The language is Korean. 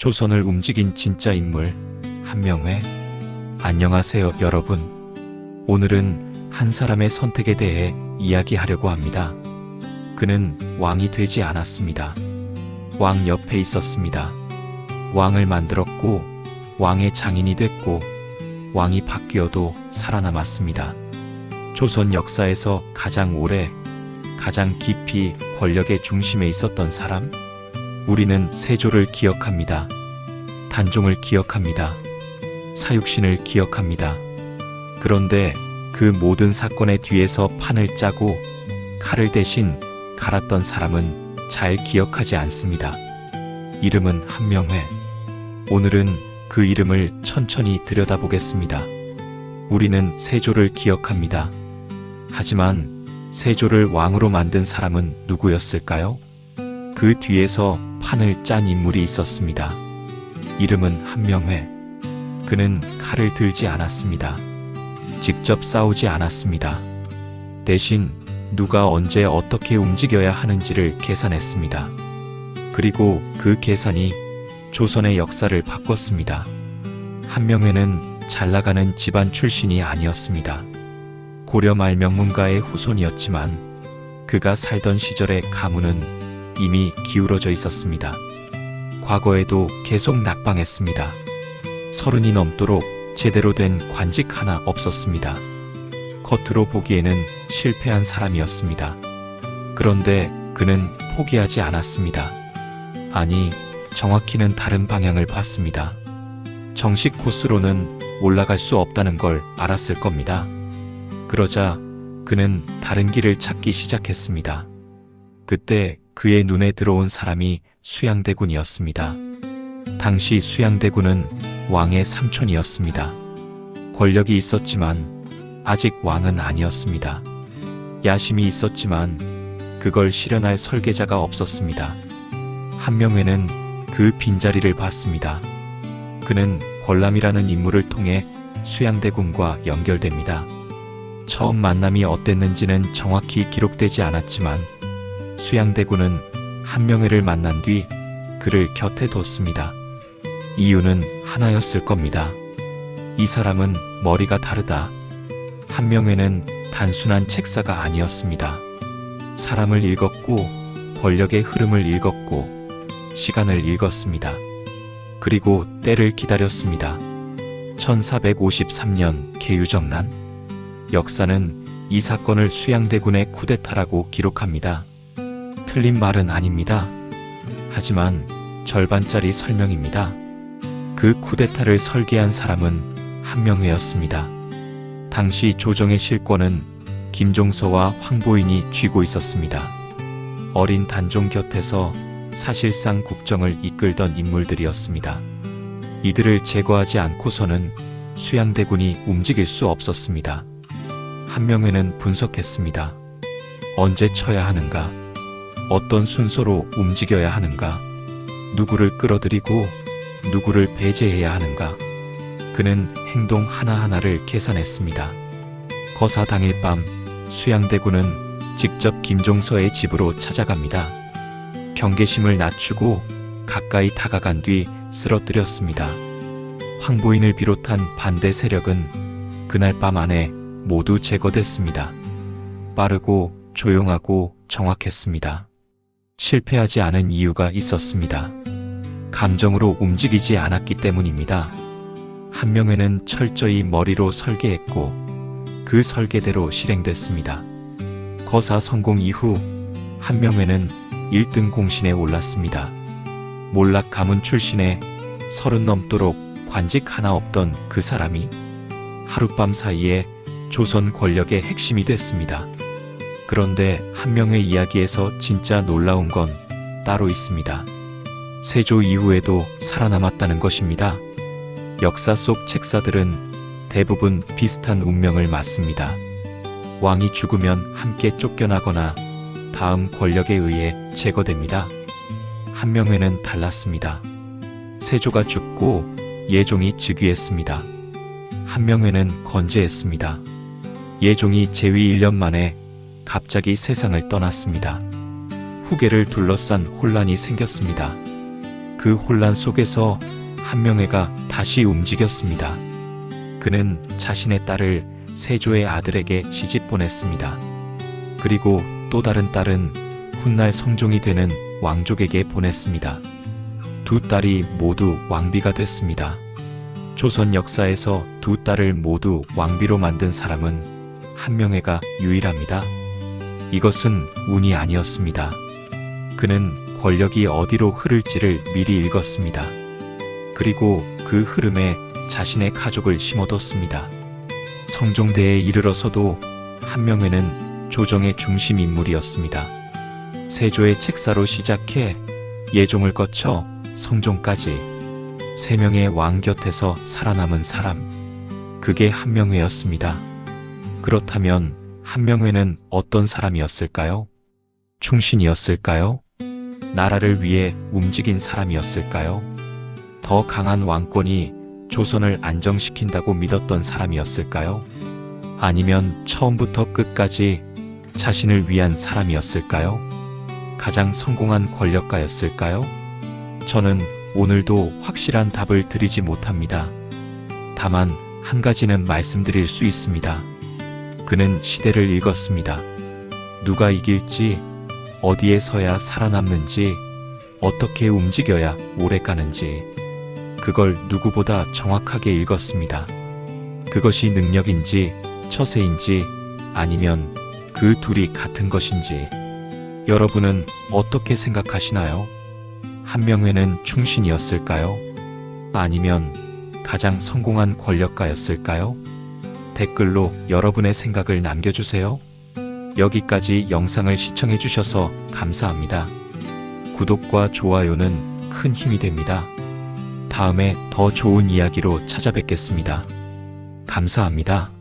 조선을 움직인 진짜 인물 한명회. 안녕하세요 여러분. 오늘은 한 사람의 선택에 대해 이야기하려고 합니다. 그는 왕이 되지 않았습니다. 왕 옆에 있었습니다. 왕을 만들었고 왕의 장인이 됐고 왕이 바뀌어도 살아남았습니다. 조선 역사에서 가장 오래 가장 깊이 권력의 중심에 있었던 사람? 우리는 세조를 기억합니다. 단종을 기억합니다. 사육신을 기억합니다. 그런데 그 모든 사건의 뒤에서 판을 짜고 칼을 대신 갈았던 사람은 잘 기억하지 않습니다. 이름은 한명회. 오늘은 그 이름을 천천히 들여다보겠습니다. 우리는 세조를 기억합니다. 하지만 세조를 왕으로 만든 사람은 누구였을까요? 그 뒤에서 판을 짠 인물이 있었습니다. 이름은 한명회. 그는 칼을 들지 않았습니다. 직접 싸우지 않았습니다. 대신 누가 언제 어떻게 움직여야 하는지를 계산했습니다. 그리고 그 계산이 조선의 역사를 바꿨습니다. 한명회는 잘나가는 집안 출신이 아니었습니다. 고려 말 명문가의 후손이었지만 그가 살던 시절의 가문은 이미 기울어져 있었습니다. 과거에도 계속 낙방했습니다. 30이 넘도록 제대로 된 관직 하나 없었습니다. 겉으로 보기에는 실패한 사람이었습니다. 그런데 그는 포기하지 않았습니다. 아니, 정확히는 다른 방향을 봤습니다. 정식 코스로는 올라갈 수 없다는 걸 알았을 겁니다. 그러자 그는 다른 길을 찾기 시작했습니다. 그때 그의 눈에 들어온 사람이 수양대군이었습니다. 당시 수양대군은 왕의 삼촌이었습니다. 권력이 있었지만 아직 왕은 아니었습니다. 야심이 있었지만 그걸 실현할 설계자가 없었습니다. 한명회는 그 빈자리를 봤습니다. 그는 권람이라는 인물을 통해 수양대군과 연결됩니다. 처음 만남이 어땠는지는 정확히 기록되지 않았지만 수양대군은 한명회를 만난 뒤 그를 곁에 뒀습니다. 이유는 하나였을 겁니다. 이 사람은 머리가 다르다. 한명회는 단순한 책사가 아니었습니다. 사람을 읽었고 권력의 흐름을 읽었고 시간을 읽었습니다. 그리고 때를 기다렸습니다. 1453년 개유정난. 역사는 이 사건을 수양대군의 쿠데타라고 기록합니다. 틀린 말은 아닙니다. 하지만 절반짜리 설명입니다. 그 쿠데타를 설계한 사람은 한명회였습니다. 당시 조정의 실권은 김종서와 황보인이 쥐고 있었습니다. 어린 단종 곁에서 사실상 국정을 이끌던 인물들이었습니다. 이들을 제거하지 않고서는 수양대군이 움직일 수 없었습니다. 한명회는 분석했습니다. 언제 쳐야 하는가? 어떤 순서로 움직여야 하는가? 누구를 끌어들이고 누구를 배제해야 하는가? 그는 행동 하나하나를 계산했습니다. 거사 당일 밤 수양대군은 직접 김종서의 집으로 찾아갑니다. 경계심을 낮추고 가까이 다가간 뒤 쓰러뜨렸습니다. 황보인을 비롯한 반대 세력은 그날 밤 안에 모두 제거됐습니다. 빠르고 조용하고 정확했습니다. 실패하지 않은 이유가 있었습니다. 감정으로 움직이지 않았기 때문입니다. 한명회는 철저히 머리로 설계했고 그 설계대로 실행됐습니다. 거사 성공 이후 한명회는 1등 공신에 올랐습니다. 몰락 가문 출신의 30 넘도록 관직 하나 없던 그 사람이 하룻밤 사이에 조선 권력의 핵심이 됐습니다. 그런데 한명회 이야기에서 진짜 놀라운 건 따로 있습니다. 세조 이후에도 살아남았다는 것입니다. 역사 속 책사들은 대부분 비슷한 운명을 맞습니다. 왕이 죽으면 함께 쫓겨나거나 다음 권력에 의해 제거됩니다. 한명회는 달랐습니다. 세조가 죽고 예종이 즉위했습니다. 한명회는 건재했습니다. 예종이 재위 1년 만에 갑자기 세상을 떠났습니다. 후계를 둘러싼 혼란이 생겼습니다. 그 혼란 속에서 한명회가 다시 움직였습니다. 그는 자신의 딸을 세조의 아들에게 시집 보냈습니다. 그리고 또 다른 딸은 훗날 성종이 되는 왕족에게 보냈습니다. 두 딸이 모두 왕비가 됐습니다. 조선 역사에서 두 딸을 모두 왕비로 만든 사람은 한명회가 유일합니다. 이것은 운이 아니었습니다. 그는 권력이 어디로 흐를지를 미리 읽었습니다. 그리고 그 흐름에 자신의 가족을 심어뒀습니다. 성종대에 이르러서도 한명회는 조정의 중심 인물이었습니다. 세조의 책사로 시작해 예종을 거쳐 성종까지 3명의 왕 곁에서 살아남은 사람, 그게 한명회였습니다. 그렇다면 한명회는 어떤 사람이었을까요? 충신이었을까요? 나라를 위해 움직인 사람이었을까요? 더 강한 왕권이 조선을 안정시킨다고 믿었던 사람이었을까요? 아니면 처음부터 끝까지 자신을 위한 사람이었을까요? 가장 성공한 권력가였을까요? 저는 오늘도 확실한 답을 드리지 못합니다. 다만 한 가지는 말씀드릴 수 있습니다. 그는 시대를 읽었습니다. 누가 이길지, 어디에 서야 살아남는지, 어떻게 움직여야 오래 가는지, 그걸 누구보다 정확하게 읽었습니다. 그것이 능력인지 처세인지 아니면 그 둘이 같은 것인지 여러분은 어떻게 생각하시나요? 한명회는 충신이었을까요? 아니면 가장 성공한 권력가였을까요? 댓글로 여러분의 생각을 남겨주세요. 여기까지 영상을 시청해주셔서 감사합니다. 구독과 좋아요는 큰 힘이 됩니다. 다음에 더 좋은 이야기로 찾아뵙겠습니다. 감사합니다.